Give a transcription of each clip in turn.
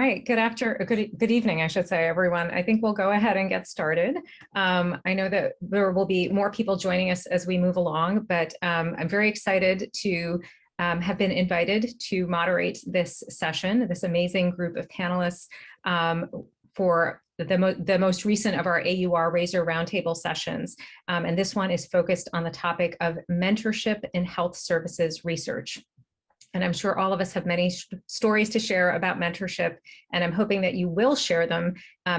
right, good evening, I should say, everyone. I think we'll go ahead and get started. I know that there will be more people joining us as we move along, but I'm very excited to have been invited to moderate this session, this amazing group of panelists for the most recent of our AUR RAHSR Roundtable sessions. And this one is focused on the topic of mentorship in health services research. And I'm sure all of us have many stories to share about mentorship, and I'm hoping that you will share them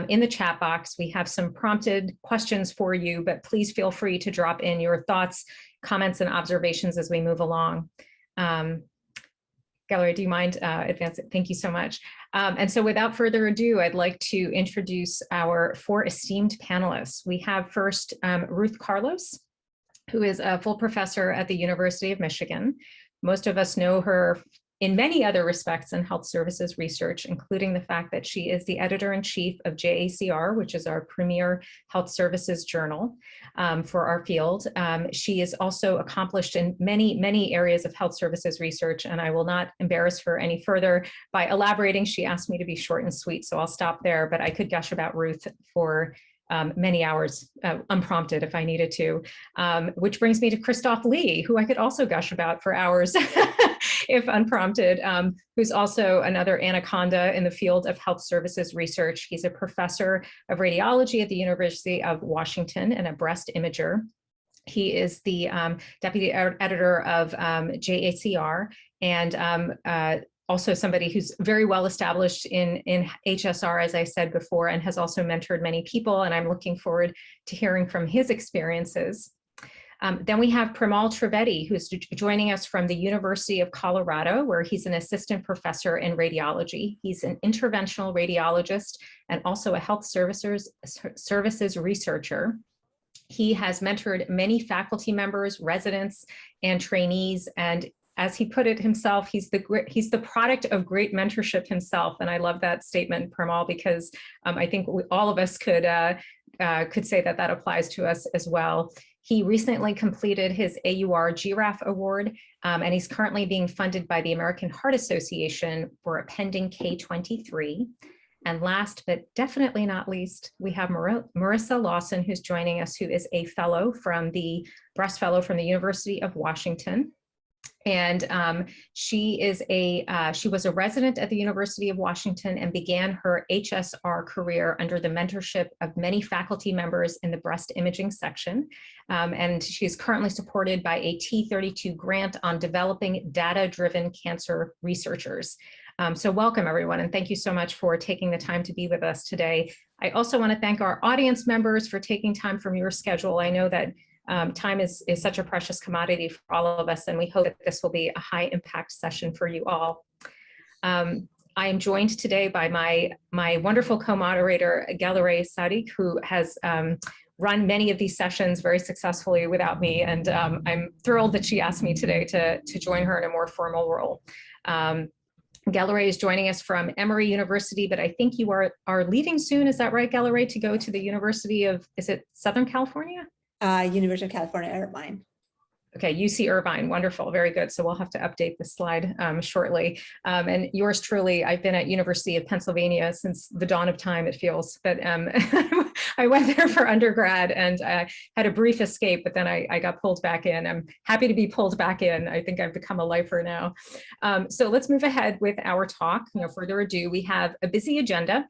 in the chat box. We have some prompted questions for you, but please feel free to drop in your thoughts, comments, and observations as we move along. Gelareh, do you mind advancing? Thank you so much. And so without further ado, I'd like to introduce our 4 esteemed panelists. We have first Ruth Carlos, who is a full professor at the University of Michigan. Most of us know her in many other respects in health services research, including the fact that she is the editor-in-chief of JACR, which is our premier health services journal for our field. She is also accomplished in many areas of health services research, and I will not embarrass her any further by elaborating. She asked me to be short and sweet, so I'll stop there, but I could gush about Ruth for many hours unprompted if I needed to, which brings me to Christoph Lee, who I could also gush about for hours if unprompted, who's also another anaconda in the field of health services research. He's a professor of radiology at the University of Washington and a breast imager. He is the deputy editor of JACR and also somebody who's very well established in HSR, as I said before, and has also mentored many people, and I'm looking forward to hearing from his experiences. Then we have Premal Trivedi, who's joining us from the University of Colorado, where he's an assistant professor in radiology. He's an interventional radiologist and also a health services researcher. He has mentored many faculty members, residents, and trainees, and as he put it himself, he's the product of great mentorship himself. And I love that statement, Premal, because I think all of us could say that that applies to us as well. He recently completed his AUR GRAF award, and he's currently being funded by the American Heart Association for a pending K-23. And last, but definitely not least, we have Marissa Lawson, who's joining us, who is a fellow from the breast fellow from the University of Washington. And she was a resident at the University of Washington and began her HSR career under the mentorship of many faculty members in the breast imaging section. And she's currently supported by a T32 grant on developing data-driven cancer researchers. So welcome, everyone, and thank you so much for taking the time to be with us today. I also want to thank our audience members for taking time from your schedule. I know that time is such a precious commodity for all of us, and we hope that this will be a high impact session for you all. I am joined today by my wonderful co-moderator, Gelareh Sadigh, who has run many of these sessions very successfully without me, and I'm thrilled that she asked me today to join her in a more formal role. Gelareh is joining us from Emory University, but I think you are leaving soon. Is that right, Gelareh, to go to the University of, is it Southern California? University of California, Irvine. Okay, UC Irvine, wonderful, very good. So we'll have to update the slide shortly. And yours truly, I've been at University of Pennsylvania since the dawn of time, it feels, but I went there for undergrad and I had a brief escape, but then I got pulled back in. I'm happy to be pulled back in. I think I've become a lifer now. So let's move ahead with our talk. No further ado, we have a busy agenda.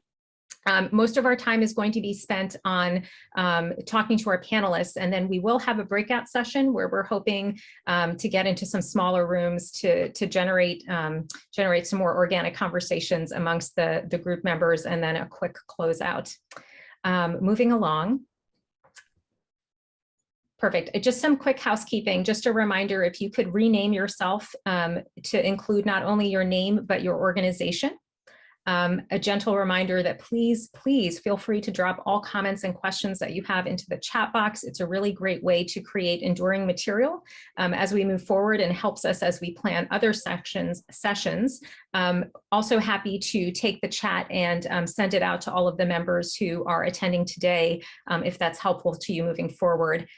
Most of our time is going to be spent on talking to our panelists, and then we will have a breakout session where we're hoping to get into some smaller rooms to generate some more organic conversations amongst the group members, and then a quick closeout. Moving along. Perfect. Just some quick housekeeping. Just a reminder, if you could rename yourself to include not only your name, but your organization. A gentle reminder that please feel free to drop all comments and questions that you have into the chat box. It's a really great way to create enduring material as we move forward and helps us as we plan other sessions. Also happy to take the chat and send it out to all of the members who are attending today if that's helpful to you moving forward.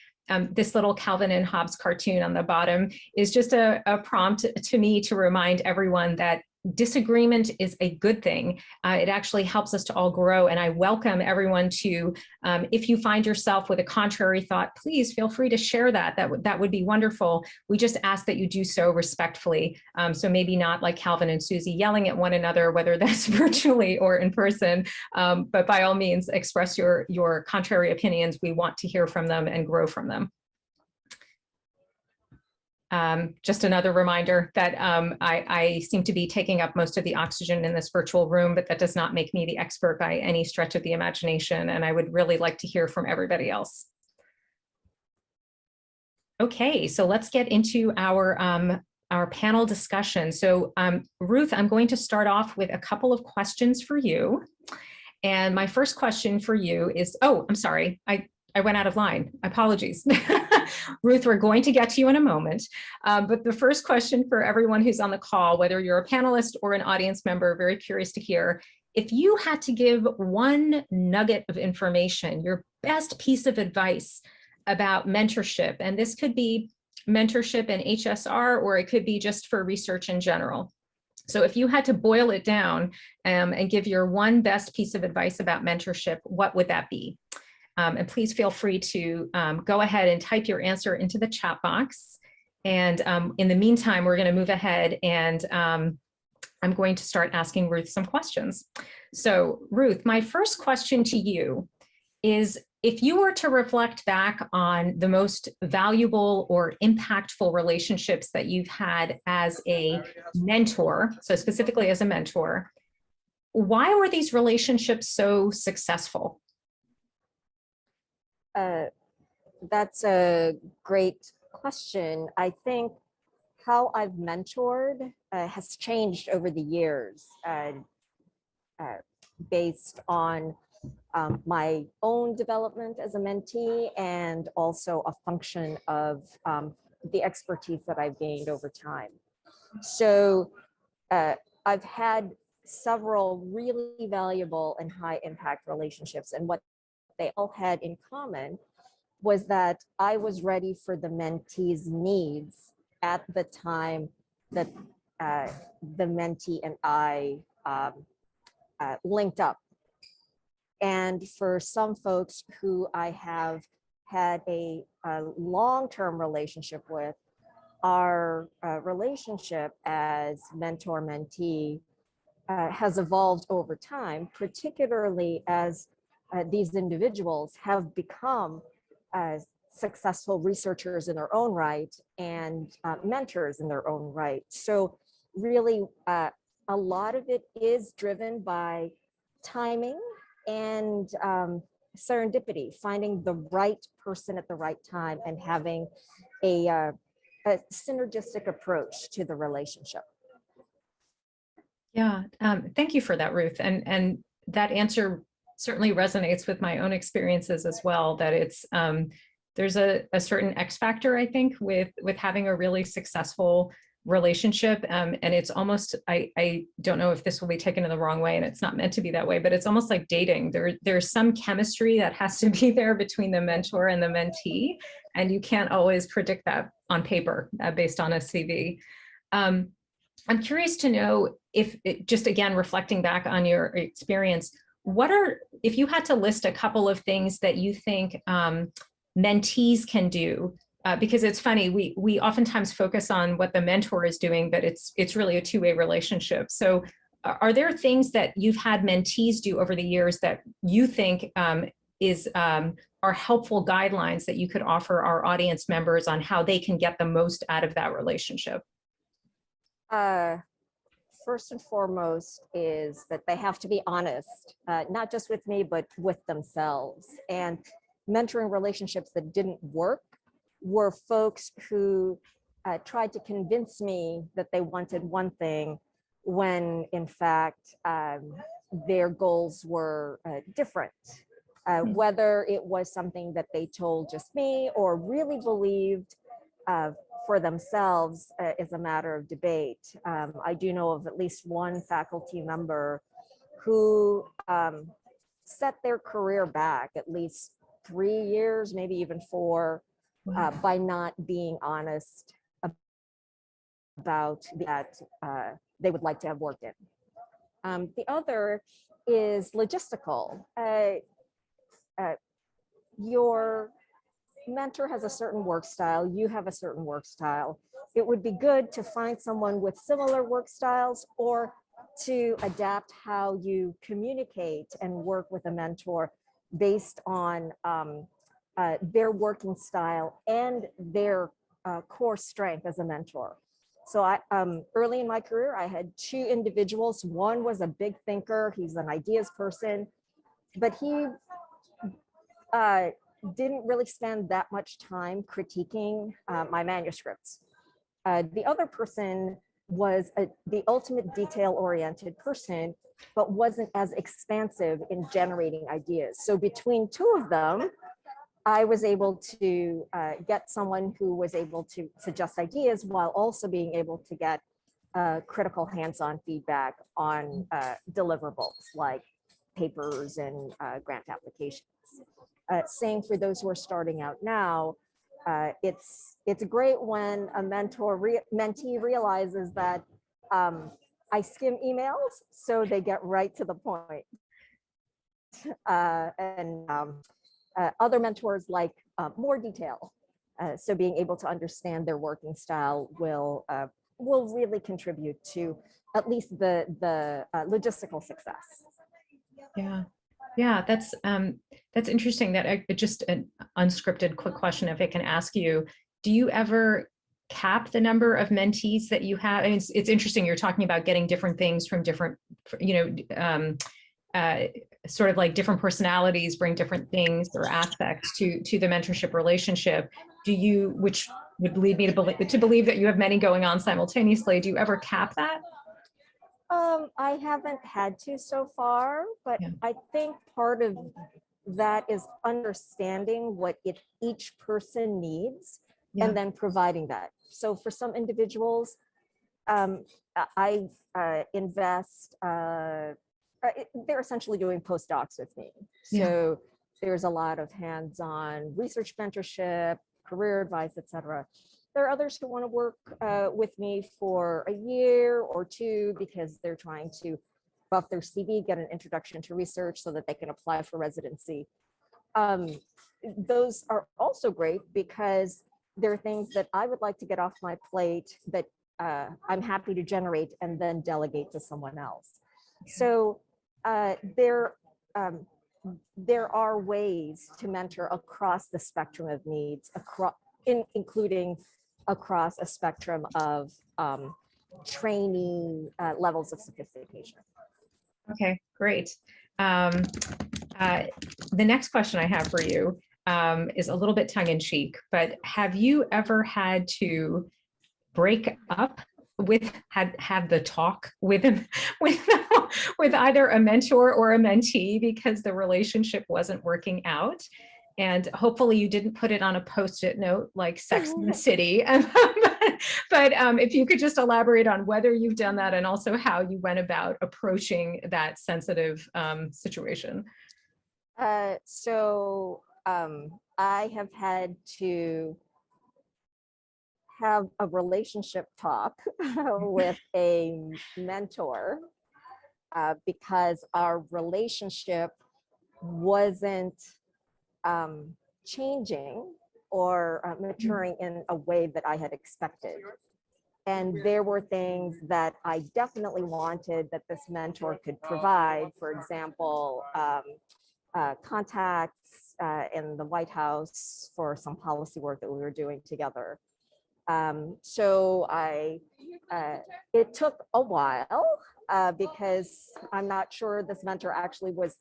This little Calvin and Hobbes cartoon on the bottom is just a prompt to me to remind everyone that disagreement is a good thing. It actually helps us to all grow. And I welcome everyone to, if you find yourself with a contrary thought, please feel free to share that. That would be wonderful. We just ask that you do so respectfully. So maybe not like Calvin and Susie yelling at one another, whether that's virtually or in person, but by all means, express your contrary opinions. We want to hear from them and grow from them. Just another reminder that I seem to be taking up most of the oxygen in this virtual room, but that does not make me the expert by any stretch of the imagination. And I would really like to hear from everybody else. Okay, so let's get into our panel discussion. So Ruth, I'm going to start off with a couple of questions for you. And my first question for you is, oh, I'm sorry, I went out of line. Apologies. Ruth, we're going to get to you in a moment. But the first question for everyone who's on the call, whether you're a panelist or an audience member, very curious to hear, if you had to give one nugget of information, your best piece of advice about mentorship, and this could be mentorship in HSR, or it could be just for research in general. So if you had to boil it down and give your one best piece of advice about mentorship, what would that be? And please feel free to go ahead and type your answer into the chat box. And in the meantime, we're going to move ahead and I'm going to start asking Ruth some questions. So Ruth, my first question to you is, if you were to reflect back on the most valuable or impactful relationships that you've had as a mentor, so specifically as a mentor, why were these relationships so successful? That's a great question. I think how I've mentored has changed over the years based on my own development as a mentee, and also a function of the expertise that I've gained over time. So I've had several really valuable and high impact relationships, and what they all had in common was that I was ready for the mentee's needs at the time that the mentee and I linked up. And for some folks who I have had a long-term relationship with, our relationship as mentor-mentee has evolved over time, particularly as these individuals have become successful researchers in their own right and mentors in their own right. So really, a lot of it is driven by timing and serendipity, finding the right person at the right time and having a synergistic approach to the relationship. Yeah, thank you for that, Ruth. And that answer certainly resonates with my own experiences as well, that it's there's a certain X factor, I think, with having a really successful relationship. And it's almost, I don't know if this will be taken in the wrong way, and it's not meant to be that way, but it's almost like dating. There's some chemistry that has to be there between the mentor and the mentee, and you can't always predict that on paper based on a CV. I'm curious to know if, just again, reflecting back on your experience, if you had to list a couple of things that you think mentees can do, because it's funny, we oftentimes focus on what the mentor is doing, but it's really a two-way relationship. So are there things that you've had mentees do over the years that you think are helpful guidelines that you could offer our audience members on how they can get the most out of that relationship? First and foremost is that they have to be honest, not just with me, but with themselves. And mentoring relationships that didn't work were folks who tried to convince me that they wanted one thing when in fact their goals were different. Whether it was something that they told just me or really believed for themselves is a matter of debate. I do know of at least one faculty member who set their career back at least 3 years, maybe even 4, by not being honest about that they would like to have worked in. The other is logistical. Your mentor has a certain work style, you have a certain work style. It would be good to find someone with similar work styles, or to adapt how you communicate and work with a mentor based on their working style and their core strength as a mentor. So early in my career, I had two individuals. One was a big thinker, he's an ideas person, but he didn't really spend that much time critiquing my manuscripts. The other person was the ultimate detail-oriented person, but wasn't as expansive in generating ideas. So between two of them, I was able to get someone who was able to suggest ideas while also being able to get critical hands-on feedback on deliverables like papers and grant applications. Same for those who are starting out now. It's great when a mentee realizes that I skim emails, so they get right to the point. Other mentors like more detail. So being able to understand their working style will really contribute to at least the logistical success. Yeah, that's interesting. That just an unscripted quick question, if I can ask you, do you ever cap the number of mentees that you have? I mean, it's interesting. You're talking about getting different things from different, sort of like different personalities bring different things or aspects to the mentorship relationship. Do you, which would lead me to believe that you have many going on simultaneously. Do you ever cap that? I haven't had to so far, but yeah. I think part of that is understanding what each person needs, and then providing that. So for some individuals, I invest, they're essentially doing postdocs with me. So there's a lot of hands-on research mentorship, career advice, etc. There are others who want to work with me for a year or two because they're trying to buff their CV, get an introduction to research so that they can apply for residency. Those are also great because there are things that I would like to get off my plate that I'm happy to generate and then delegate to someone else. So there are ways to mentor across the spectrum of needs, including across a spectrum of training levels of sophistication. Okay, great. The next question I have for you is a little bit tongue-in-cheek, but have you ever had to break up with, have the talk with either a mentor or a mentee because the relationship wasn't working out? And hopefully you didn't put it on a Post-it note like Sex in the City. But if you could just elaborate on whether you've done that and also how you went about approaching that sensitive situation. I have had to have a relationship talk with a mentor because our relationship wasn't changing or maturing in a way that I had expected. And there were things that I definitely wanted that this mentor could provide. For example, contacts in the White House for some policy work that we were doing together. It took a while because I'm not sure this mentor actually was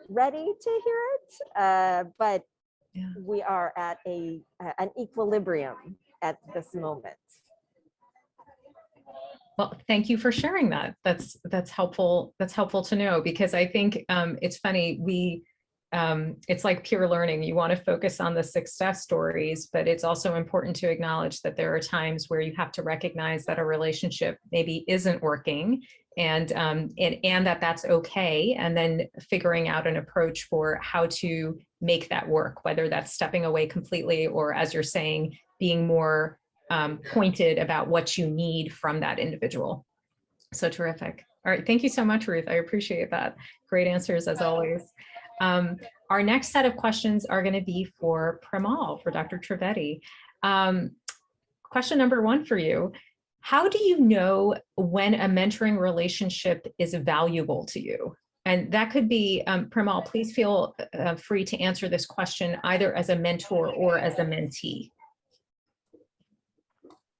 ready to hear it, but we are at an equilibrium at this moment. Well, thank you for sharing that. That's helpful. That's helpful to know, because I think it's funny. It's like peer learning. You want to focus on the success stories, but it's also important to acknowledge that there are times where you have to recognize that a relationship maybe isn't working, and that's okay. And then figuring out an approach for how to make that work, whether that's stepping away completely or, as you're saying, being more pointed about what you need from that individual. So terrific. All right, thank you so much, Ruth. I appreciate that. Great answers as always. Our next set of questions are going to be for Premal, for Dr. Trivedi. Question number one for you. How do you know when a mentoring relationship is valuable to you? And that could be, Premal, please feel free to answer this question either as a mentor or as a mentee.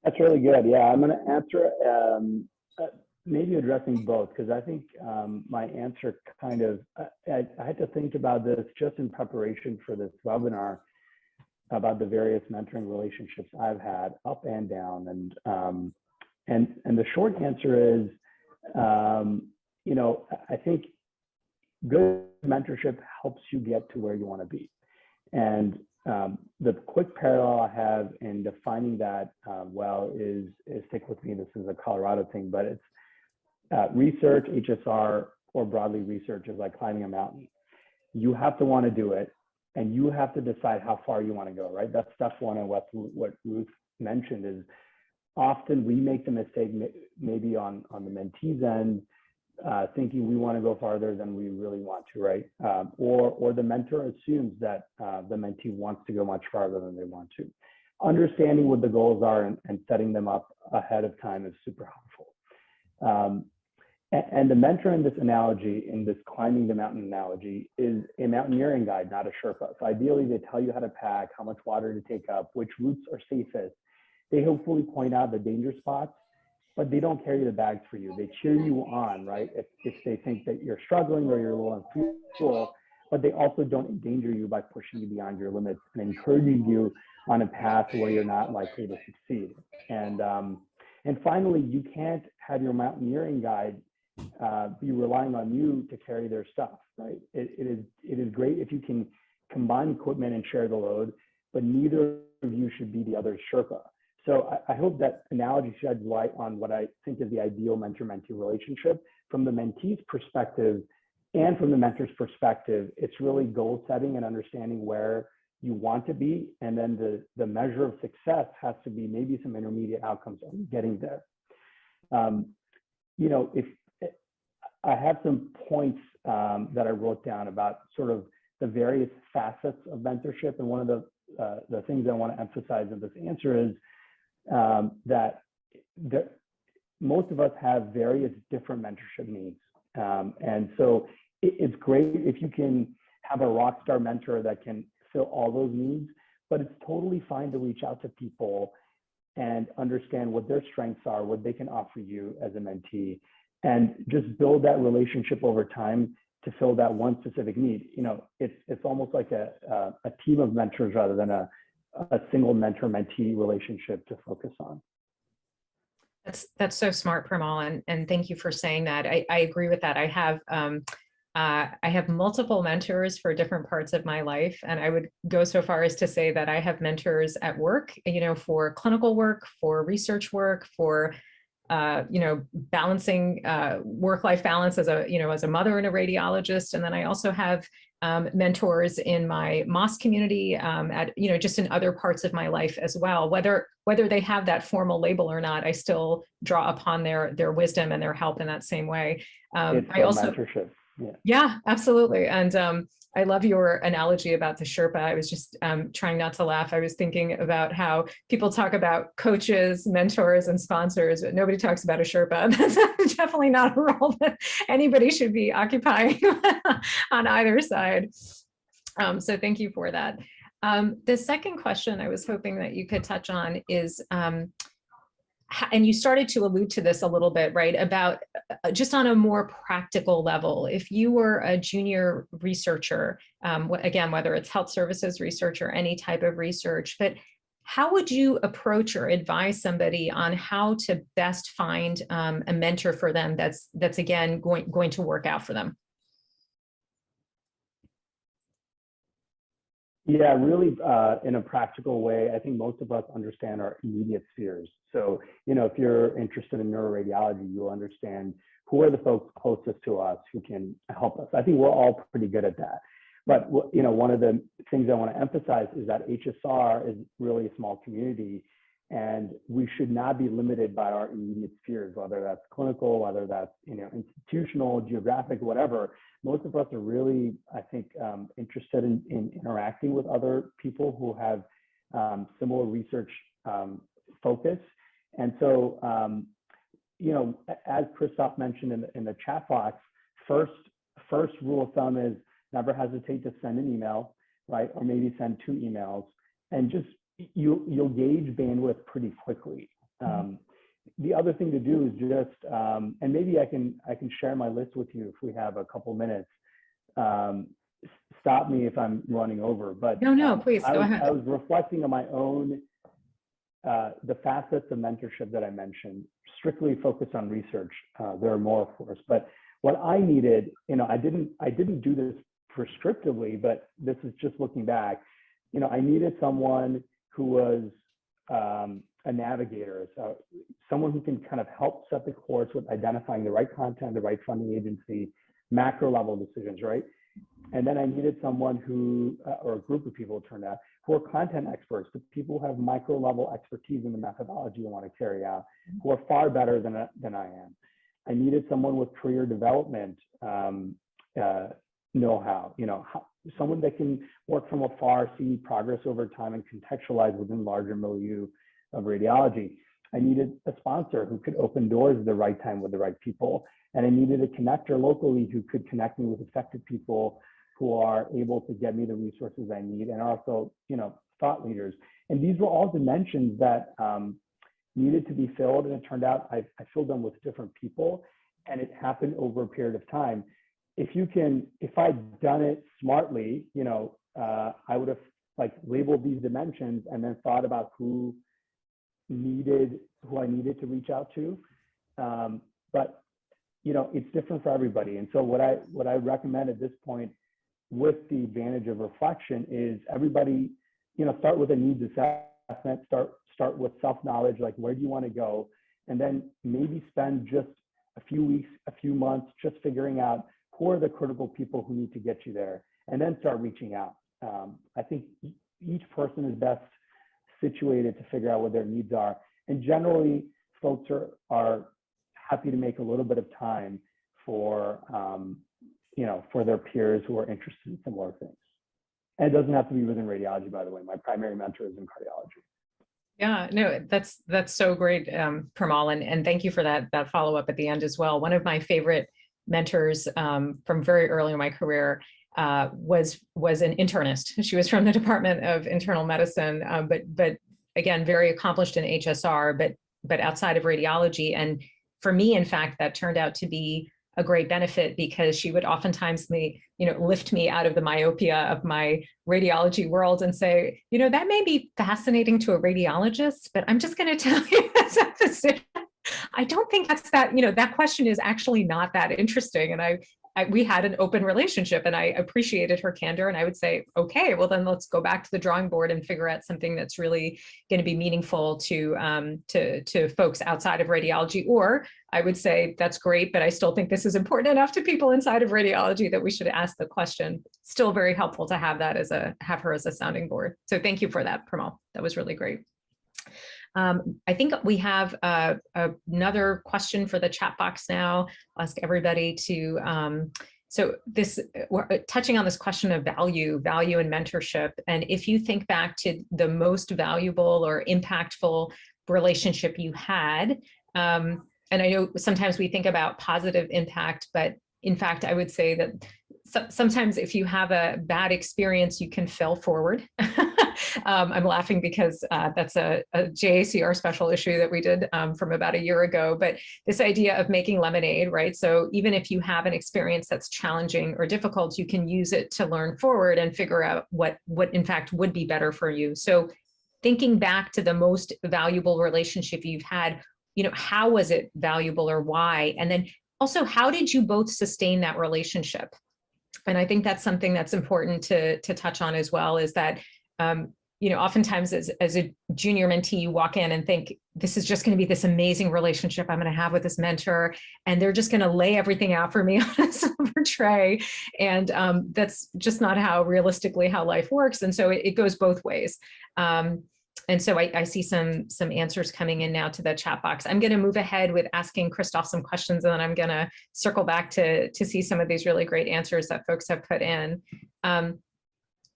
That's really good. Yeah, I'm going to answer maybe addressing both, because I think my answer kind of, I had to think about this just in preparation for this webinar about the various mentoring relationships I've had up and down. And the short answer is, you know, I think good mentorship helps you get to where you want to be. And the quick parallel I have in defining that well is stick with me, this is a Colorado thing, but it's research, HSR, or broadly research is like climbing a mountain. You have to want to do it, and you have to decide how far you want to go, right? That's step one. And what Ruth mentioned is often we make the mistake maybe on the mentee's end, thinking we want to go farther than we really want to, right? Or the mentor assumes that the mentee wants to go much farther than they want to. Understanding what the goals are and setting them up ahead of time is super helpful. And the mentor in this analogy, in this climbing the mountain analogy, is a mountaineering guide, not a Sherpa. So ideally, they tell you how to pack, how much water to take up, which routes are safest. They hopefully point out the danger spots, but they don't carry the bags for you. They cheer you on, right? If they think that you're struggling or you're low on fuel, but they also don't endanger you by pushing you beyond your limits and encouraging you on a path where you're not likely to succeed. And finally, you can't have your mountaineering guide be relying on you to carry their stuff, right? It is great if you can combine equipment and share the load, but neither of you should be the other's Sherpa. So I hope that analogy sheds light on what I think is the ideal mentor-mentee relationship. From the mentee's perspective and from the mentor's perspective, it's really goal setting and understanding where you want to be. And then the measure of success has to be maybe some intermediate outcomes on getting there. You know, if I have some points that I wrote down about sort of the various facets of mentorship. And one of the things I want to emphasize in this answer is that most of us have various different mentorship needs. And so it's great if you can have a rock star mentor that can fill all those needs, but it's totally fine to reach out to people and understand what their strengths are, what they can offer you as a mentee, and just build that relationship over time to fill that one specific need. You know, it's almost like a team of mentors rather than a single mentor-mentee relationship to focus on. That's so smart, Premal, and thank you for saying that. I agree with that. I have multiple mentors for different parts of my life, and I would go so far as to say that I have mentors at work, you know, for clinical work, for research work, for you know, balancing work-life balance as a mother and a radiologist, and then I also have mentors in my mosque community, just in other parts of my life as well. Whether they have that formal label or not, I still draw upon their wisdom and their help in that same way. I also mentorship. Yeah, absolutely. And I love your analogy about the Sherpa. I was just trying not to laugh. I was thinking about how people talk about coaches, mentors, and sponsors, but nobody talks about a Sherpa. That's definitely not a role that anybody should be occupying on either side. So thank you for that. The second question I was hoping that you could touch on is, and you started to allude to this a little bit, right, about just on a more practical level, if you were a junior researcher, again, whether it's health services research or any type of research, but how would you approach or advise somebody on how to best find a mentor for them that's again going to work out for them? Yeah, really, in a practical way, I think most of us understand our immediate spheres. So, you know, if you're interested in neuroradiology, you'll understand who are the folks closest to us who can help us. I think we're all pretty good at that. But, you know, one of the things I want to emphasize is that HSR is really a small community. And we should not be limited by our immediate spheres, whether that's clinical, whether that's institutional, geographic, whatever. Most of us are really, I think, interested in interacting with other people who have similar research focus. And so, as Christoph mentioned in the chat box, first rule of thumb is never hesitate to send an email, right? Or maybe send 2 emails, and just you'll gauge bandwidth pretty quickly. The other thing to do is just, and maybe I can share my list with you if we have a couple minutes. Stop me if I'm running over, but no, please go ahead. I was reflecting on my own, the facets of mentorship that I mentioned, strictly focused on research. There are more, of course, but what I needed, I didn't do this prescriptively, but this is just looking back. I needed someone who was a navigator, so someone who can kind of help set the course with identifying the right content, the right funding agency, macro level decisions, right? And then I needed someone who, or a group of people, it turned out, who are content experts, the people who have micro level expertise in the methodology I want to carry out, who are far better than I am. I needed someone with career development know-how, someone that can work from afar, see progress over time, and contextualize within larger milieu of radiology. I needed a sponsor who could open doors at the right time with the right people. And I needed a connector locally who could connect me with effective people who are able to get me the resources I need, and also, thought leaders. And these were all dimensions that needed to be filled. And it turned out I filled them with different people, and it happened over a period of time. If I'd done it smartly, I would have labeled these dimensions and then thought about who I needed to reach out to. But it's different for everybody. And so what I recommend at this point, with the advantage of reflection, is everybody, start with a needs assessment, start with self-knowledge, like where do you want to go? And then maybe spend just a few weeks, a few months, just figuring out who are the critical people who need to get you there, and then start reaching out. I think each person is best situated to figure out what their needs are. And generally, folks are happy to make a little bit of time for, for their peers who are interested in similar things. And it doesn't have to be within radiology, by the way. My primary mentor is in cardiology. Yeah, no, that's so great, Premal, and thank you for that follow-up at the end as well. One of my favorite mentors from very early in my career was an internist. She was from the Department of Internal Medicine, but again, very accomplished in HSR, but outside of radiology. And for me, in fact, that turned out to be a great benefit, because she would oftentimes lift me out of the myopia of my radiology world and say, that may be fascinating to a radiologist, but I'm just going to tell you as a physician, I don't think that's that, that question is actually not that interesting. And we had an open relationship, and I appreciated her candor. And I would say, okay, well then let's go back to the drawing board and figure out something that's really going to be meaningful to folks outside of radiology. Or I would say, that's great, but I still think this is important enough to people inside of radiology that we should ask the question. Still very helpful to have her as a sounding board. So thank you for that, Premal. That was really great. I think we have another question for the chat box now. I'll ask everybody to, we're touching on this question of value and mentorship. And if you think back to the most valuable or impactful relationship you had, and I know sometimes we think about positive impact, but in fact, I would say that sometimes if you have a bad experience, you can fail forward. I'm laughing because that's a JACR special issue that we did from about a year ago, but this idea of making lemonade, right? So even if you have an experience that's challenging or difficult, you can use it to learn forward and figure out what in fact would be better for you. So thinking back to the most valuable relationship you've had, how was it valuable or why? And then also, how did you both sustain that relationship? And I think that's something that's important to touch on as well, is that oftentimes as a junior mentee, you walk in and think, this is just going to be this amazing relationship I'm going to have with this mentor, and they're just going to lay everything out for me on a silver tray. And that's just not realistically how life works. And so it goes both ways. And so I see some answers coming in now to the chat box. I'm going to move ahead with asking Christoph some questions, and then I'm going to circle back to see some of these really great answers that folks have put in.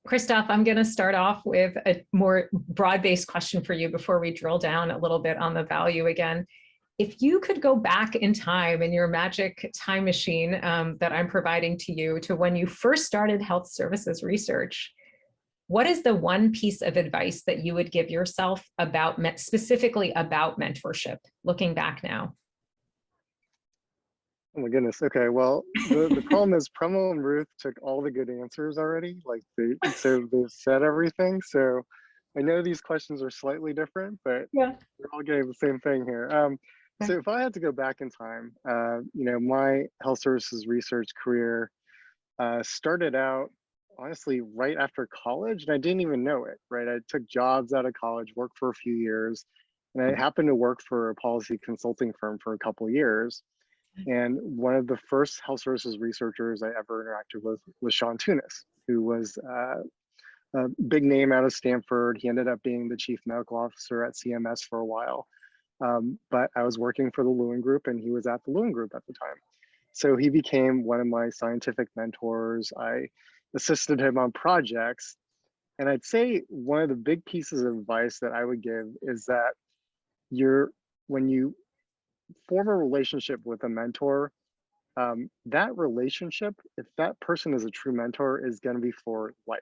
Christoph, I'm going to start off with a more broad-based question for you before we drill down a little bit on the value again. If you could go back in time in your magic time machine that I'm providing to you to when you first started health services research, what is the one piece of advice that you would give yourself about, specifically about mentorship, looking back now? Oh my goodness. Okay. Well, the problem is Premal and Ruth took all the good answers already. Like they've said everything. So I know these questions are slightly different, but Yeah, we're all getting the same thing here. So if I had to go back in time, you know, my health services research career started out honestly right after college, and I didn't even know it, right? I took jobs out of college, worked for a few years, and I happened to work for a policy consulting firm for a couple of years. And one of the first health services researchers I ever interacted with was Sean Tunis, who was a big name out of Stanford. He ended up being the chief medical officer at CMS for a while. But I was working for the Lewin Group, and he was at the Lewin Group at the time. So he became one of my scientific mentors. I assisted him on projects. And I'd say one of the big pieces of advice that I would give is that when you form a relationship with a mentor, that relationship, if that person is a true mentor, is going to be for life.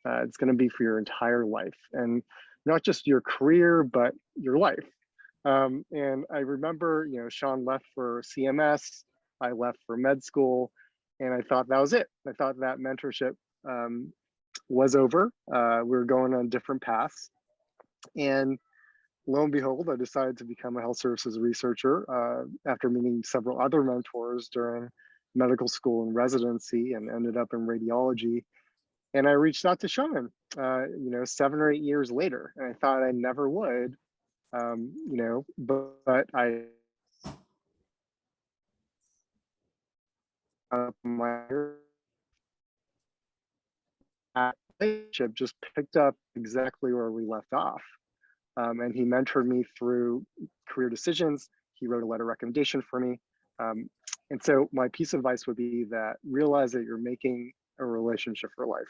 It's going to be for your entire life, and not just your career, but your life. And I remember, you know, Sean left for CMS, I left for med school, and I thought that was it. I thought that mentorship was over. We were going on different paths. And lo and behold, I decided to become a health services researcher after meeting several other mentors during medical school and residency, and ended up in radiology. And I reached out to Sean, you know, 7 or 8 years later, and I thought I never would, you know, but I my relationship just picked up exactly where we left off. And he mentored me through career decisions. He wrote a letter of recommendation for me. And so my piece of advice would be that realize that you're making a relationship for life.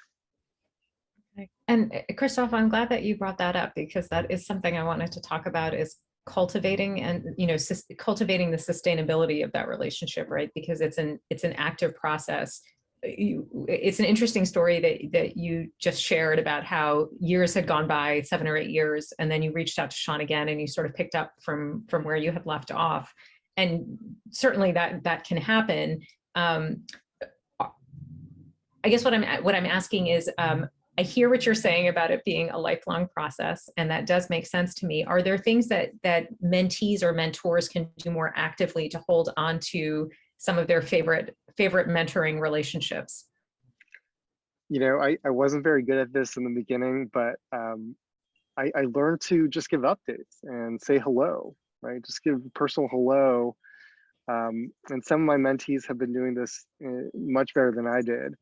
okay. And Christoph, I'm glad that you brought that up, because that is something I wanted to talk about, is cultivating and, you know, cultivating the sustainability of that relationship, right? Because it's an active process. It's an interesting story that you just shared about how years had gone by, 7 or 8 years, and then you reached out to Sean again, and you sort of picked up from where you had left off. And certainly that can happen. I guess what I'm asking is, I hear what you're saying about it being a lifelong process, and that does make sense to me. Are there things that mentees or mentors can do more actively to hold on to some of their favorite mentoring relationships? You know, I wasn't very good at this in the beginning, but I learned to just give updates and say hello, right? Just give a personal hello. And some of my mentees have been doing this much better than I did.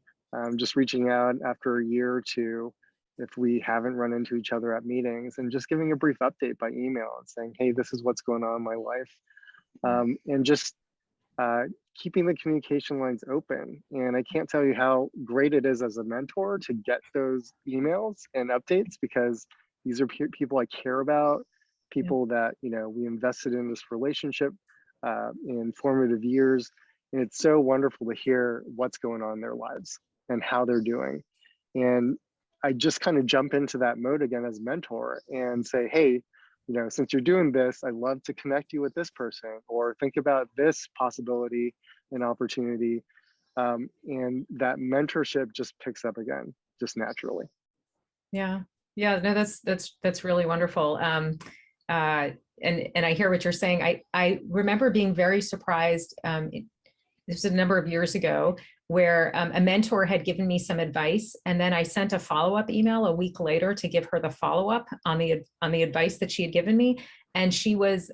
Just reaching out after a year or two, if we haven't run into each other at meetings, and just giving a brief update by email and saying, hey, this is what's going on in my life. And just keeping the communication lines open. And I can't tell you how great it is as a mentor to get those emails and updates, because these are people I care about, people that, you know, we invested in this relationship in formative years. And it's so wonderful to hear what's going on in their lives and how they're doing. And I just kind of jump into that mode again as mentor and say, hey, you know, since you're doing this, I'd love to connect you with this person, or think about this possibility and opportunity. And that mentorship just picks up again, just naturally. Yeah, no, that's really wonderful. And I hear what you're saying. I remember being very surprised. This was a number of years ago, where a mentor had given me some advice, and then I sent a follow-up email a week later to give her the follow-up on the advice that she had given me, and she was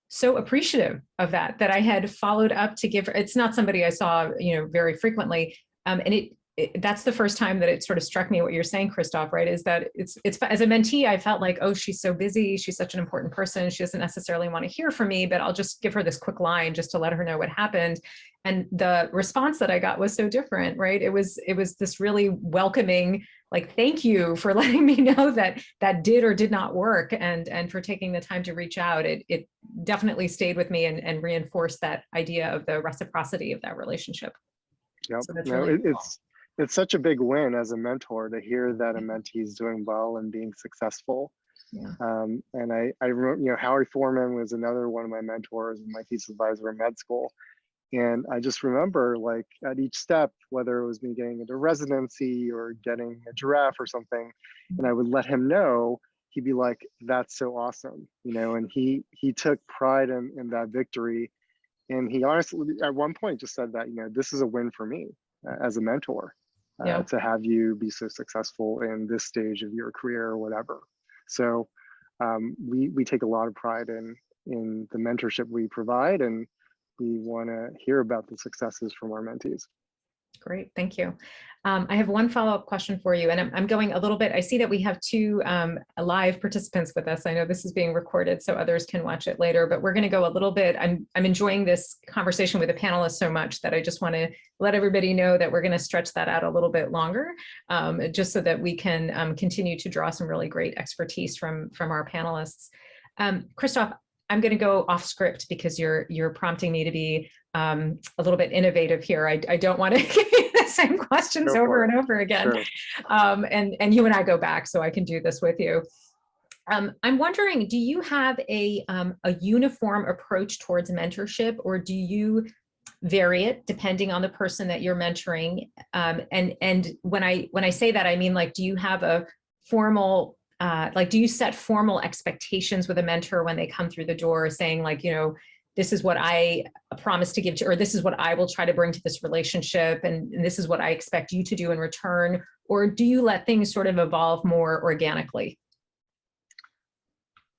so appreciative of that I had followed up to give her. It's not somebody I saw, you know, very frequently, and that's the first time that it sort of struck me what you're saying, Christoph, right? Is that it's as a mentee, I felt like, oh, she's so busy. She's such an important person. She doesn't necessarily want to hear from me, but I'll just give her this quick line just to let her know what happened. And the response that I got was so different, right? It was this really welcoming, like, thank you for letting me know that that did or did not work, and for taking the time to reach out. It definitely stayed with me and reinforced that idea of the reciprocity of that relationship. Yep. So that's No, really cool. it's such a big win as a mentor to hear that a mentee is doing well and being successful. Yeah. And I remember, you know, Howie Foreman was another one of my mentors and my thesis advisor in med school. And I just remember, like, at each step, whether it was me getting into residency or getting a giraffe or something, and I would let him know, he'd be like, that's so awesome, you know, and he took pride in that victory. And he honestly, at one point, just said that, you know, this is a win for me as a mentor, Yeah. to have you be so successful in this stage of your career or whatever. So we take a lot of pride in the mentorship we provide, and we want to hear about the successes from our mentees. Great, thank you. I have one follow-up question for you, and I'm going a little bit. I see that we have two live participants with us. I know this is being recorded, so others can watch it later, but we're going to go a little bit. I'm enjoying this conversation with the panelists so much that I just want to let everybody know that we're going to stretch that out a little bit longer, just so that we can continue to draw some really great expertise from our panelists. Christoph, I'm going to go off script because you're prompting me to be a little bit innovative here. I don't want to give you the same questions over and over again. Sure. And you and I go back, so I can do this with you. I'm wondering, do you have a uniform approach towards mentorship, or do you vary it depending on the person that you're mentoring? And when I say that, I mean, like, do you have a formal like, do you set formal expectations with a mentor when they come through the door, saying, like, you know, this is what I promise to give to, or this is what I will try to bring to this relationship, and this is what I expect you to do in return? Or do you let things sort of evolve more organically?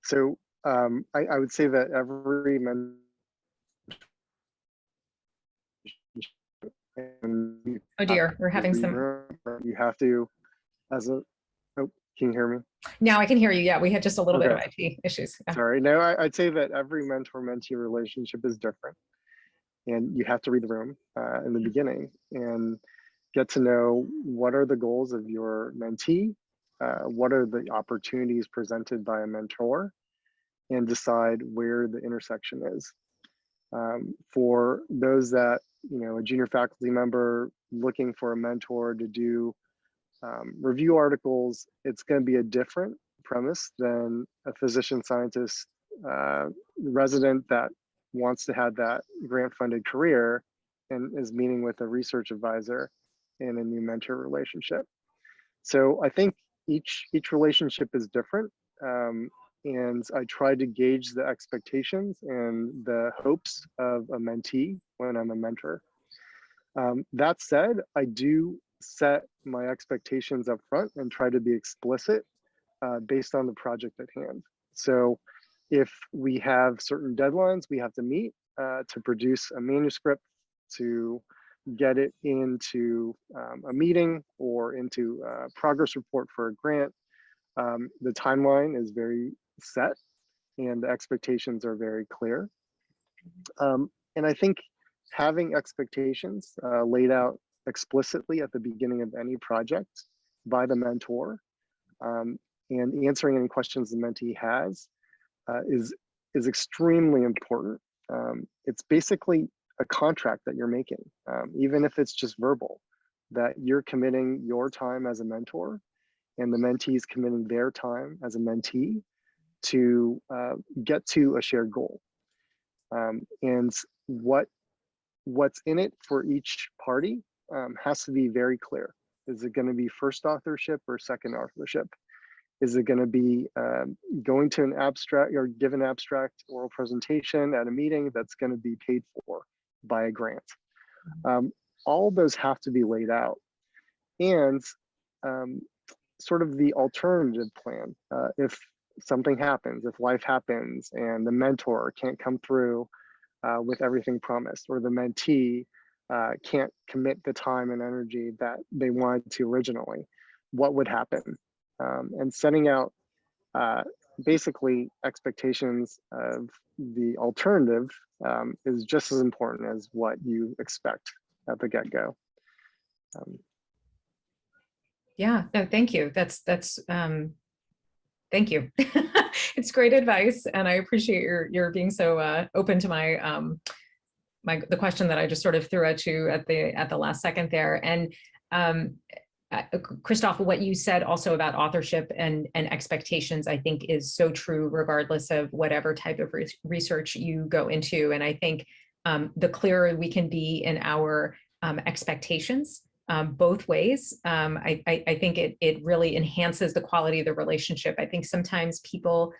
So I would say that every mentor, oh dear, we're having some. You have to, as a, oh, can you hear me? Now I can hear you. Yeah, we had just a little bit of IT issues. Yeah. Sorry. No, I'd say that every mentor-mentee relationship is different, and you have to read the room in the beginning and get to know what are the goals of your mentee, what are the opportunities presented by a mentor, and decide where the intersection is. For those that, you know, a junior faculty member looking for a mentor to do review articles, it's going to be a different premise than a physician scientist resident that wants to have that grant funded career and is meeting with a research advisor in a new mentor relationship. So I think each relationship is different, and I try to gauge the expectations and the hopes of a mentee when I'm a mentor. That said, I do set my expectations up front and try to be explicit based on the project at hand. So if we have certain deadlines we have to meet to produce a manuscript, to get it into a meeting or into a progress report for a grant, the timeline is very set and the expectations are very clear. And I think having expectations laid out explicitly at the beginning of any project by the mentor, and answering any questions the mentee has is extremely important. It's basically a contract that you're making, even if it's just verbal, that you're committing your time as a mentor and the mentee is committing their time as a mentee to get to a shared goal. And what's in it for each party has to be very clear. Is it going to be first authorship or second authorship? Is it going to be going to an abstract or give an abstract oral presentation at a meeting that's going to be paid for by a grant? All of those have to be laid out. And sort of the alternative plan, if something happens, if life happens and the mentor can't come through with everything promised, or the mentee can't commit the time and energy that they wanted to originally, what would happen? And setting out basically expectations of the alternative is just as important as what you expect at the get-go. Yeah, no, thank you. Thank you. It's great advice, and I appreciate your being so open to my the question that I just sort of threw at you at the last second there. And Christoph, what you said also about authorship and expectations, I think is so true, regardless of whatever type of research you go into. And I think the clearer we can be in our expectations, both ways, I think it really enhances the quality of the relationship. I think sometimes people,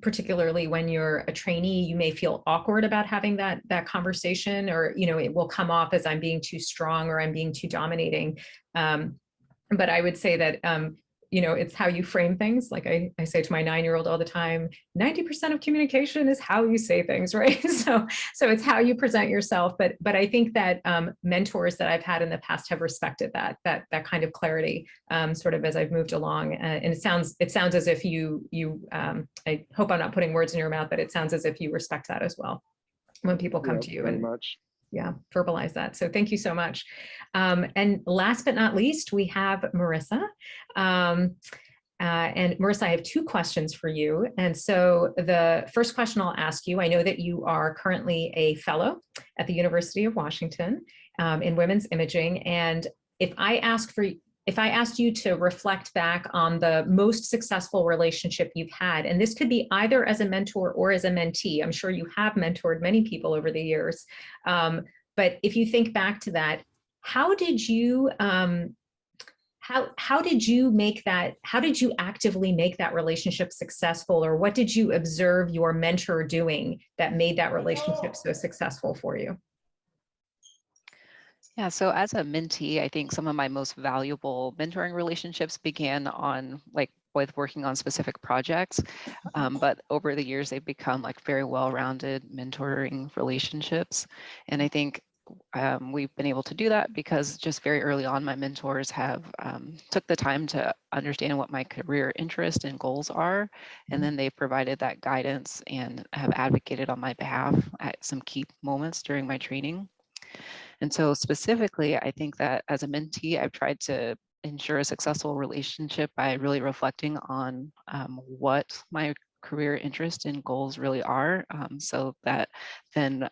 particularly when you're a trainee, you may feel awkward about having that conversation, or it will come off as I'm being too strong or I'm being too dominating. But I would say that it's how you frame things. Like I say to my 9-year-old all the time, 90% of communication is how you say things, right? So it's how you present yourself. But I think that mentors that I've had in the past have respected that kind of clarity, sort of as I've moved along. And it sounds as if you I hope I'm not putting words in your mouth, but it sounds as if you respect that as well when people come to you. Very and much. Yeah, verbalize that. So thank you so much. And last but not least, we have Marissa. And Marissa, I have 2 questions for you. And so the first question I'll ask you, I know that you are currently a fellow at the University of Washington in women's imaging. And if I asked you to reflect back on the most successful relationship you've had, and this could be either as a mentor or as a mentee, I'm sure you have mentored many people over the years. But if you think back to that, how did you actively make that relationship successful, or what did you observe your mentor doing that made that relationship so successful for you? Yeah, so as a mentee, I think some of my most valuable mentoring relationships began with working on specific projects, but over the years they've become very well-rounded mentoring relationships. And I think we've been able to do that because just very early on, my mentors have took the time to understand what my career interest and goals are, and then they provided that guidance and have advocated on my behalf at some key moments during my training. And so specifically, I think that as a mentee, I've tried to ensure a successful relationship by really reflecting on what my career interest and goals really are, so that then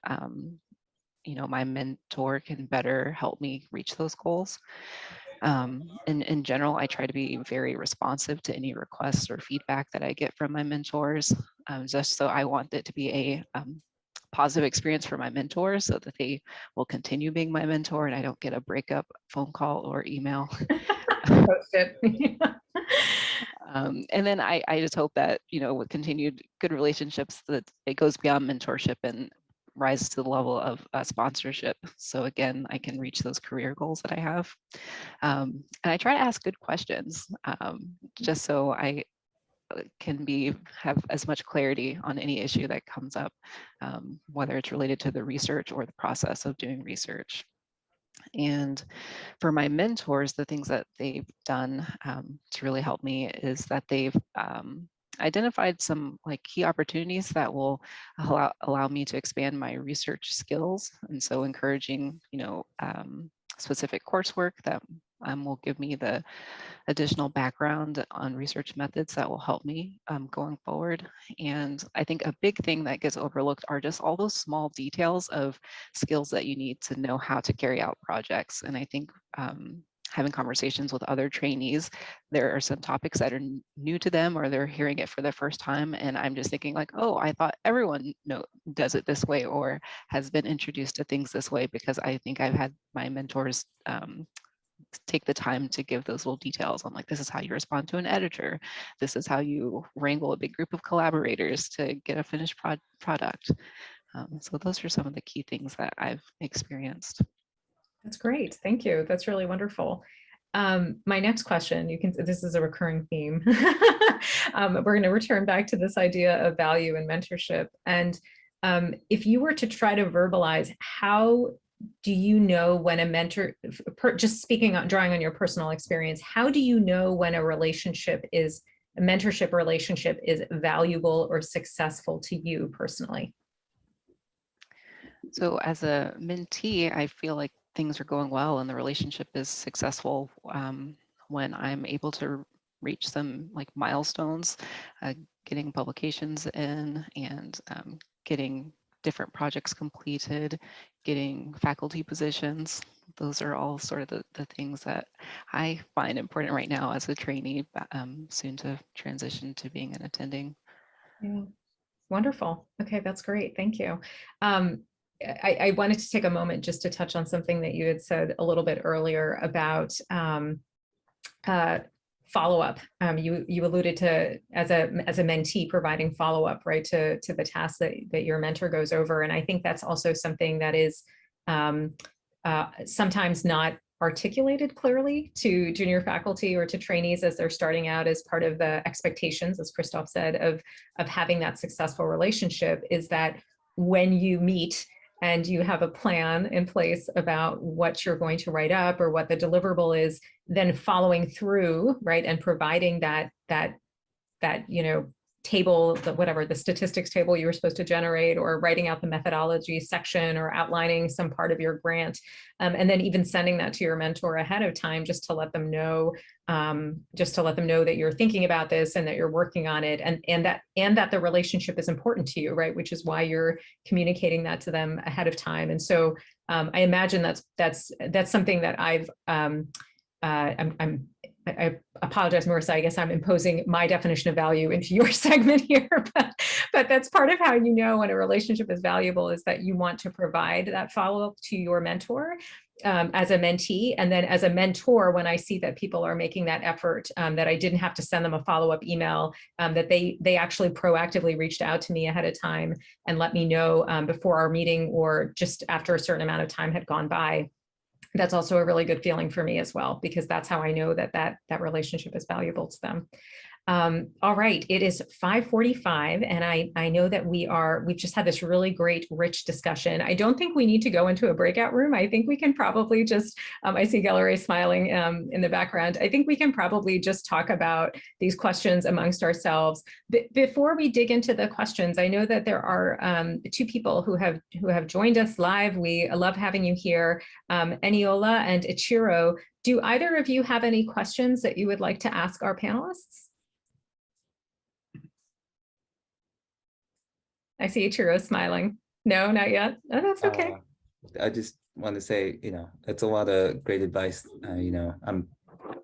my mentor can better help me reach those goals. In general, I try to be very responsive to any requests or feedback that I get from my mentors, just so I want it to be a positive experience for my mentors so that they will continue being my mentor and I don't get a breakup phone call or email. Post it. And then I just hope that, with continued good relationships, that it goes beyond mentorship and rises to the level of sponsorship. So again, I can reach those career goals that I have. And I try to ask good questions, just so I can have as much clarity on any issue that comes up, whether it's related to the research or the process of doing research. And for my mentors, the things that they've done to really help me is that they've identified some key opportunities that will allow me to expand my research skills. And so encouraging, specific coursework that will give me the additional background on research methods that will help me going forward. And I think a big thing that gets overlooked are just all those small details of skills that you need to know how to carry out projects. And I think having conversations with other trainees, there are some topics that are new to them or they're hearing it for the first time. And I'm just thinking oh, I thought everyone does it this way or has been introduced to things this way, because I think I've had my mentors take the time to give those little details on this is how you respond to an editor. This is how you wrangle a big group of collaborators to get a finished product. So those are some of the key things that I've experienced. That's great. Thank you. That's really wonderful. My next question, this is a recurring theme. We're going to return back to this idea of value and mentorship. And if you were to try to verbalize how do you know when a mentor, just speaking on, drawing on your personal experience, how do you know when a relationship is, a mentorship relationship is valuable or successful to you personally? So as a mentee, I feel like things are going well and the relationship is successful when I'm able to reach some like milestones, getting publications in and getting different projects completed, getting faculty positions. Those are all sort of the things that I find important right now as a trainee, soon to transition to being an attending. Yeah, wonderful. Okay, that's great. Thank you. I wanted to take a moment just to touch on something that you had said a little bit earlier about follow-up. You alluded to as a mentee providing follow-up, right, to the tasks that your mentor goes over, and I think that's also something that is sometimes not articulated clearly to junior faculty or to trainees as they're starting out as part of the expectations, as Christoph said, of having that successful relationship, is that when you meet and you have a plan in place about what you're going to write up or what the deliverable is, then following through, right, and providing that you know, table, whatever the statistics table you were supposed to generate, or writing out the methodology section, or outlining some part of your grant, and then even sending that to your mentor ahead of time, just to let them know, that you're thinking about this and that you're working on it, and that the relationship is important to you, right? Which is why you're communicating that to them ahead of time. And so I imagine that's something that I apologize, Marissa, I guess I'm imposing my definition of value into your segment here, but that's part of how you know when a relationship is valuable, is that you want to provide that follow-up to your mentor as a mentee. And then as a mentor, when I see that people are making that effort, that I didn't have to send them a follow-up email, that they actually proactively reached out to me ahead of time and let me know before our meeting or just after a certain amount of time had gone by. That's also a really good feeling for me as well, because that's how I know that relationship is valuable to them. All right, it is 5:45, and I know that we've just had this really great, rich discussion. I don't think we need to go into a breakout room. I think we can probably just, I see Gelareh smiling in the background. I think we can probably just talk about these questions amongst ourselves. Before we dig into the questions, I know that there are two people who have joined us live. We love having you here, Eniola and Ichiro. Do either of you have any questions that you would like to ask our panelists? I see Ichiro smiling. No, not yet. Oh, that's okay. I just want to say, you know, it's a lot of great advice. You know, I'm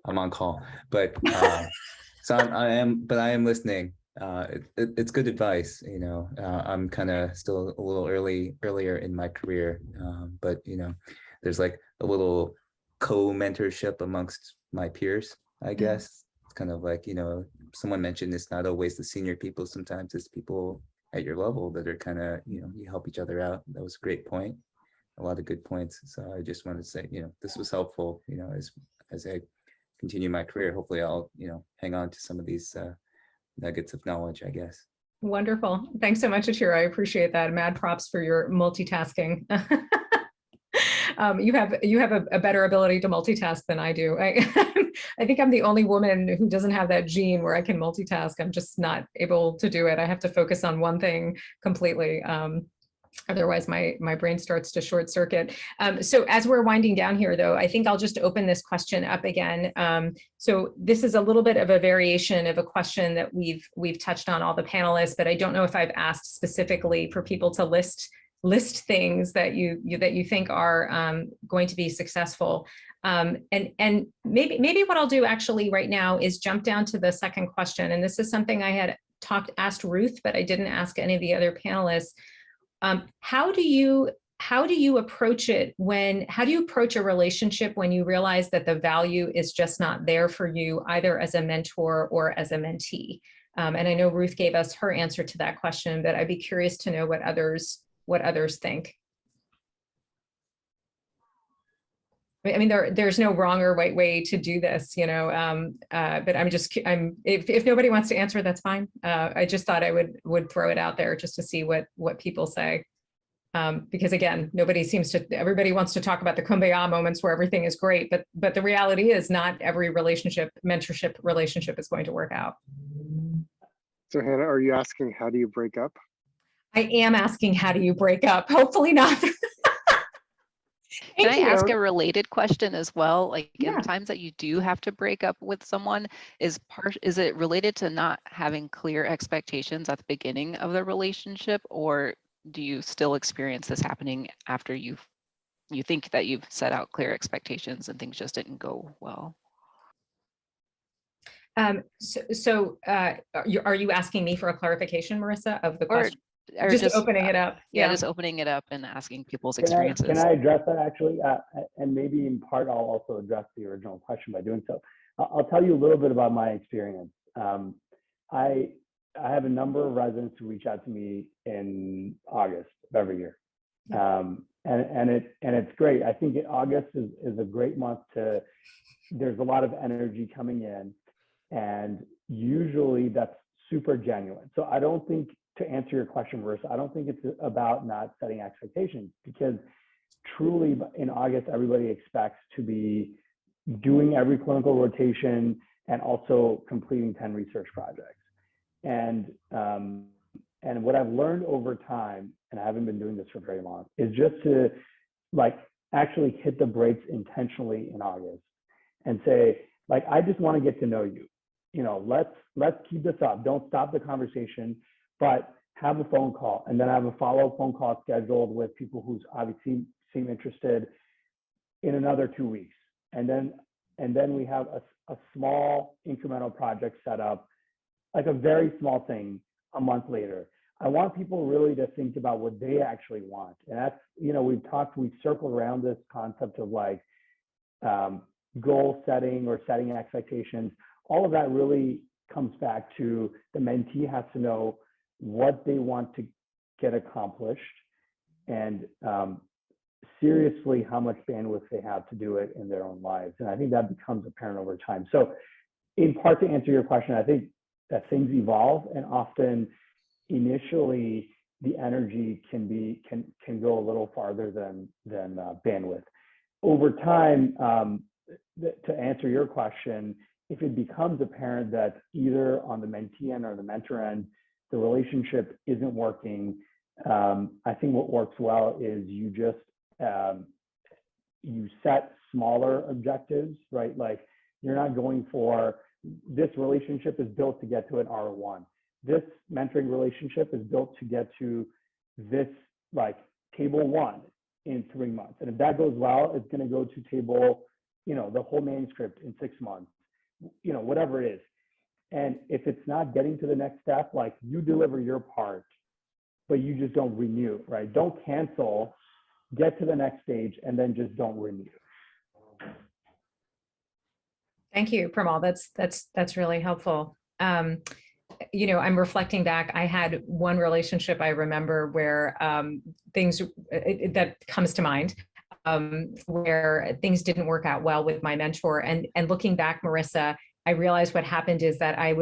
on call, but so I am listening. It's good advice. You know, I'm kind of still a little earlier in my career, but you know, there's like a little co-mentorship amongst my peers, I guess. It's kind of like, you know, someone mentioned it's not always the senior people. Sometimes it's people at your level that are kind of, you know, you help each other out. That was a great point. A lot of good points. So I just wanted to say, you know, this was helpful, you know, as I continue my career. Hopefully I'll, you know, hang on to some of these nuggets of knowledge, I guess. Wonderful. Thanks so much, Ichiro. I appreciate that. Mad props for your multitasking. You have a better ability to multitask than I do. I think I'm the only woman who doesn't have that gene where I can multitask. I'm just not able to do it. I have to focus on one thing completely. Otherwise, my brain starts to short circuit. So as we're winding down here, though, I think I'll just open this question up again. So this is a little bit of a variation of a question that we've touched on all the panelists, but I don't know if I've asked specifically for people to list things that you think are going to be successful. And maybe what I'll do actually right now is jump down to the second question. And this is something I had asked Ruth, but I didn't ask any of the other panelists. How do you approach it how do you approach a relationship when you realize that the value is just not there for you, either as a mentor or as a mentee? And I know Ruth gave us her answer to that question, but I'd be curious to know what others think. I mean, there's no wrong or right way to do this, you know, but if nobody wants to answer, that's fine. I just thought I would throw it out there just to see what people say. Because again, everybody wants to talk about the kumbaya moments where everything is great, but the reality is not every mentorship relationship is going to work out. So Hannah, are you asking how do you break up? I am asking, how do you break up? Hopefully not. Can I ask you. a related question as well? Like in Yeah. times that you do have to break up with someone, is it related to not having clear expectations at the beginning of the relationship, or do you still experience this happening after you think that you've set out clear expectations and things just didn't go well? Are you asking me for a clarification, Marissa, of the question? Or just opening it up. Yeah, just opening it up and asking people's Can experiences. I address that actually? And maybe in part, I'll also address the original question by doing so. I'll tell you a little bit about my experience. I have a number of residents who reach out to me in August of every year. And it's great. I think August is a great month there's a lot of energy coming in, and usually that's super genuine. So I don't think, to answer your question, Marissa, I don't think it's about not setting expectations, because truly in August, everybody expects to be doing every clinical rotation and also completing 10 research projects. And what I've learned over time, and I haven't been doing this for very long, is just to actually hit the brakes intentionally in August and say, I just want to get to know you. Let's keep this up. Don't stop the conversation, but have a phone call, and then have a follow-up phone call scheduled with people who's obviously seem interested in another 2 weeks. And then we have a small incremental project set up, like a very small thing a month later. I want people really to think about what they actually want. And that's, we've circled around this concept of goal setting or setting expectations. All of that really comes back to the mentee has to know what they want to get accomplished, and seriously how much bandwidth they have to do it in their own lives. And I think that becomes apparent over time. So in part, to answer your question, I think that things evolve, and often initially the energy can go a little farther than bandwidth. Over time, to answer your question, if it becomes apparent that either on the mentee end or the mentor end, the relationship isn't working, I think what works well is you just you set smaller objectives, right? You're not going for, this relationship is built to get to an R1. This mentoring relationship is built to get to this, table 1 in 3 months. And if that goes well, it's going to go to table, the whole manuscript in 6 months, whatever it is. And if it's not getting to the next step, you deliver your part, but you just don't renew, right? Don't cancel, get to the next stage, and then just don't renew. Thank you, Premal. That's really helpful. I'm reflecting back. I had one relationship I remember where that comes to mind, where things didn't work out well with my mentor. And looking back, Marissa, I realized what happened is that I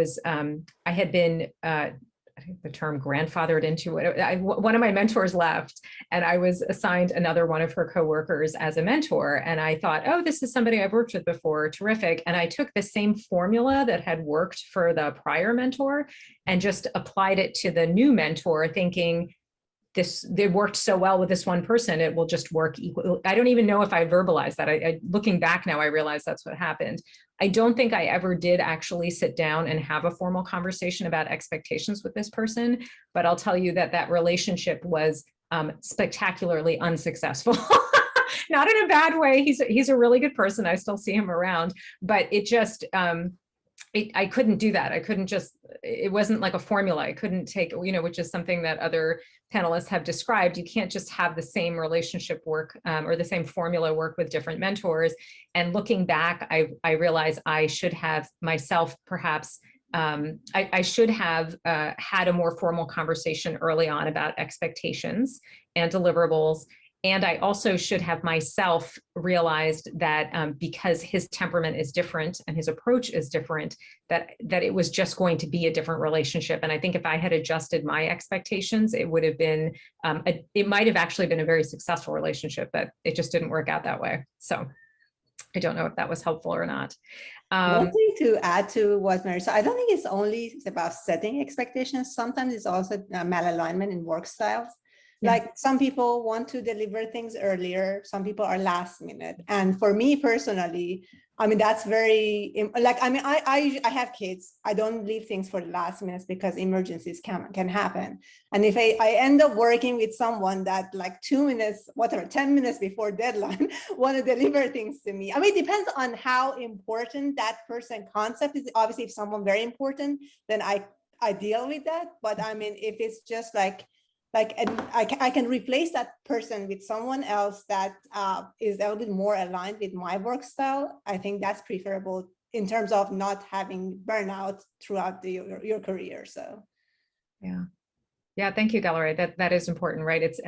had been, I think the term grandfathered into it. One of my mentors left, and I was assigned another one of her coworkers as a mentor. And I thought, oh, this is somebody I've worked with before, terrific. And I took the same formula that had worked for the prior mentor and just applied it to the new mentor, thinking, they worked so well with this one person, it will just work equally. I don't even know if I verbalized that. Looking back now, I realize that's what happened. I don't think I ever did actually sit down and have a formal conversation about expectations with this person, but I'll tell you that relationship was spectacularly unsuccessful. Not in a bad way. He's a really good person. I still see him around, but it just, I couldn't do that. I couldn't just, it wasn't like a formula. I couldn't take, which is something that other panelists have described. You can't just have the same relationship work or the same formula work with different mentors. And looking back, I realized I should have myself perhaps, I should have had a more formal conversation early on about expectations and deliverables. And I also should have myself realized that because his temperament is different and his approach is different, that it was just going to be a different relationship. And I think if I had adjusted my expectations, it would have been, it might have actually been a very successful relationship, but it just didn't work out that way. So I don't know if that was helpful or not. One thing to add to what Marissa, I don't think it's only about setting expectations. Sometimes it's also malalignment in work styles. Yeah. Like some people want to deliver things earlier, some people are last minute. And for me personally, I mean, that's very, like, I mean, I have kids. I don't leave things for the last minutes because emergencies can happen. And if I end up working with someone that like 2 minutes, whatever, 10 minutes before deadline, want to deliver things to me. I mean, it depends on how important that person concept is. Obviously, if someone very important, then I deal with that. But I mean, if it's just like and I can replace that person with someone else that is a little bit more aligned with my work style, I think that's preferable in terms of not having burnout throughout your career. So, yeah, thank you, Gelareh. That is important, right? It's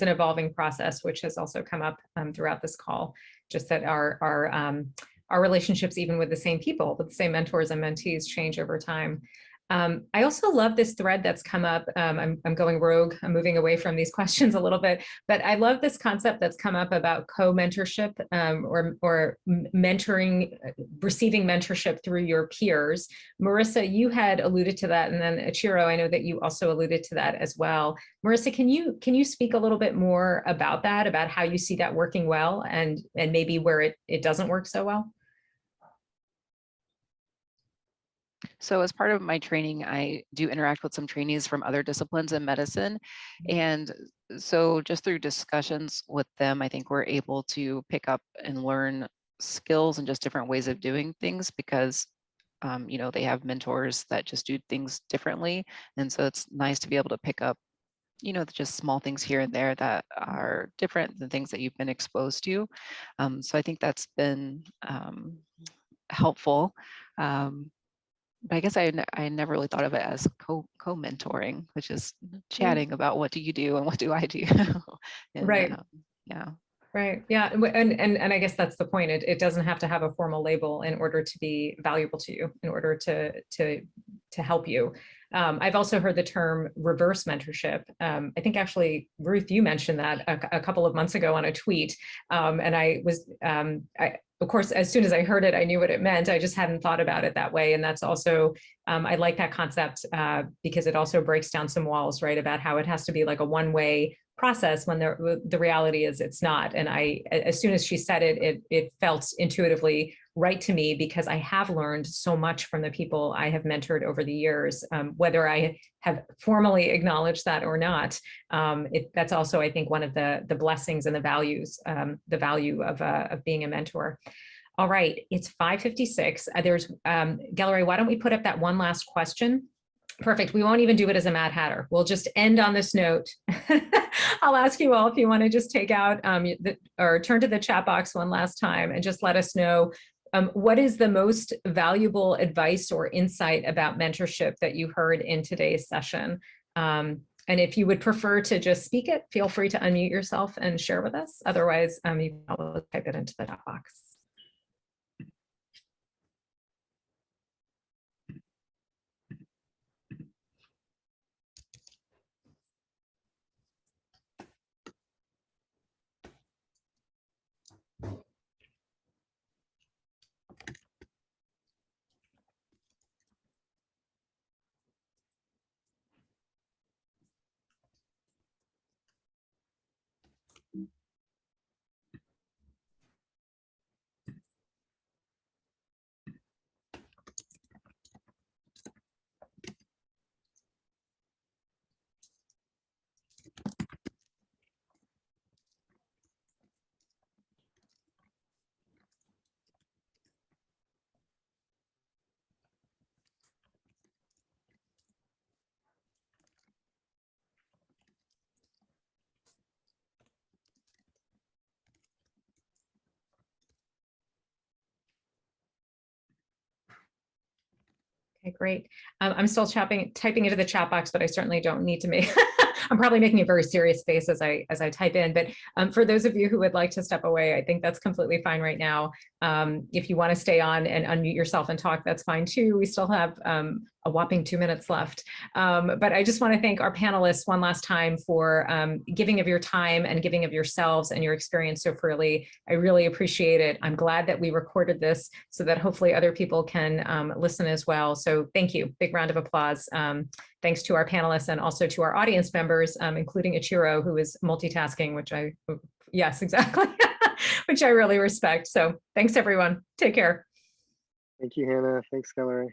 an evolving process, which has also come up throughout this call. Just that our relationships, even with the same people, with the same mentors and mentees, change over time. I also love this thread that's come up. I'm going rogue. I'm moving away from these questions a little bit, but I love this concept that's come up about co-mentorship or mentoring, receiving mentorship through your peers. Marissa, you had alluded to that, and then Achiro, I know that you also alluded to that as well. Marissa, can you speak a little bit more about that, about how you see that working well, and maybe where it doesn't work so well? So as part of my training, I do interact with some trainees from other disciplines in medicine. And so just through discussions with them, I think we're able to pick up and learn skills and just different ways of doing things because, you know, they have mentors that just do things differently. And so it's nice to be able to pick up, you know, just small things here and there that are different than things that you've been exposed to. So I think that's been helpful. But I guess I never really thought of it as co-mentoring, which is chatting about what do you do and what do I do. And, right. Yeah. Right. Yeah. And I guess that's the point. It doesn't have to have a formal label in order to be valuable to you, in order to help you. I've also heard the term reverse mentorship. I think actually, Ruth, you mentioned that a couple of months ago on a tweet. And I was, of course, as soon as I heard it, I knew what it meant. I just hadn't thought about it that way. And that's also, I like that concept because it also breaks down some walls, right, about how it has to be like a one-way process when the reality is it's not. And as soon as she said it, it felt intuitively right to me because I have learned so much from the people I have mentored over the years, whether I have formally acknowledged that or not. That's also, I think, one of the blessings and the values, the value of being a mentor. All right, it's 5:56. There's Gelareh, why don't we put up that one last question? Perfect. We won't even do it as a Mad Hatter. We'll just end on this note. I'll ask you all if you want to just take out or turn to the chat box one last time and just let us know what is the most valuable advice or insight about mentorship that you heard in today's session. And if you would prefer to just speak it, feel free to unmute yourself and share with us. Otherwise, you can always type it into the chat box. Okay, great. I'm still typing into the chat box, but I certainly don't need to I'm probably making a very serious face as I type in, but for those of you who would like to step away, I think that's completely fine right now. If you want to stay on and unmute yourself and talk, that's fine too. We still have a whopping 2 minutes left. But I just want to thank our panelists one last time for giving of your time and giving of yourselves and your experience so freely. I really appreciate it. I'm glad that we recorded this so that hopefully other people can listen as well. So thank you. Big round of applause. Thanks to our panelists and also to our audience members, including Ichiro, who is multitasking, which yes, exactly, which I really respect. So thanks everyone. Take care. Thank you, Hannah. Thanks, Gelareh.